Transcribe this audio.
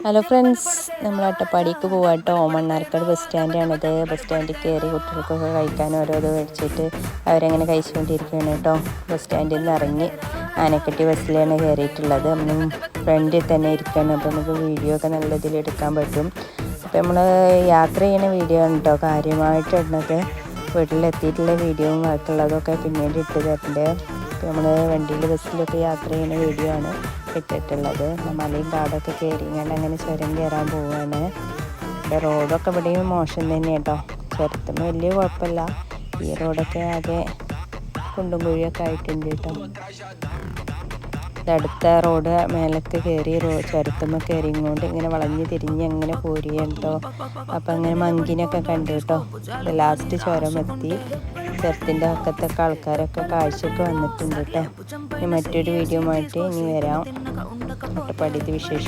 Hello friends, നമ്മൾ അട്ടപ്പാടിക്ക് പോവാട്ടോ. Mannarkkad bus സ്റ്റാൻഡാണിത്. Bus സ്റ്റാൻഡിൽ കയറി കുട്ടികൾക്കൊക്കെ കഴിക്കാൻ ഓരോത് മേടിച്ചിട്ട് അവരങ്ങനെ കഴിച്ചുകൊണ്ടിരിക്കുകയാണ് കേട്ടോ. ബസ് സ്റ്റാൻഡിൽ നിന്ന് ഇറങ്ങി ആനക്കട്ടി ബസ്സിലാണ് കയറിയിട്ടുള്ളത്. നമ്മൾ ഫ്രണ്ടിൽ തന്നെ ഇരിക്കുകയാണ്. അപ്പോൾ നമുക്ക് വീഡിയോ ഒക്കെ നല്ല ഇതിൽ എടുക്കാൻ പറ്റും. അപ്പോൾ നമ്മൾ യാത്ര ചെയ്യുന്ന വീഡിയോ ആണ് കേട്ടോ കാര്യമായിട്ടുള്ളത്. വീട്ടിലെത്തിയിട്ടുള്ള വീഡിയോയും ബാക്കിയുള്ളതൊക്കെ പിന്നീട് ഇട്ട് തരണ്ടേ. അപ്പോൾ നമ്മൾ വണ്ടിയിൽ ബസ്സിലൊക്കെ യാത്ര ചെയ്യുന്ന വീഡിയോ ആണ് ഇട്ടിട്ടുള്ളത്. മലയും കാടൊക്കെ കയറി ഇങ്ങനെ അങ്ങനെ ചുരം കയറാൻ പോവുകയാണ്. ഇവിടെ റോഡൊക്കെ ഇവിടെയും മോശം തന്നെ കേട്ടോ. ചുരത്തുമ്പോൾ വലിയ കുഴപ്പമില്ല. ഈ റോഡൊക്കെ ആകെ കുണ്ടും കുഴിയൊക്കെ ആയിട്ടുണ്ട് കേട്ടോ. അടുത്ത റോഡ് മേലക്ക് കയറി ചുരത്തുമ്പോൾ കയറി ഇങ്ങോട്ട് ഇങ്ങനെ വളഞ്ഞ് തിരിഞ്ഞ് അങ്ങനെ പോരുകയാണ് കേട്ടോ. അപ്പം അങ്ങനെ മങ്കിനൊക്കെ കണ്ടു കേട്ടോ. ലാസ്റ്റ് ചുരം എത്തി. ചുരത്തിൻ്റെ അക്കത്തൊക്കെ ആൾക്കാരൊക്കെ കാഴ്ചയൊക്കെ വന്നിട്ടുണ്ട് കേട്ടോ. ഇനി മറ്റൊരു വീഡിയോ ആയിട്ട് ഇനി വരാം. അട്ടപ്പാടിത്തെ വിശേഷം.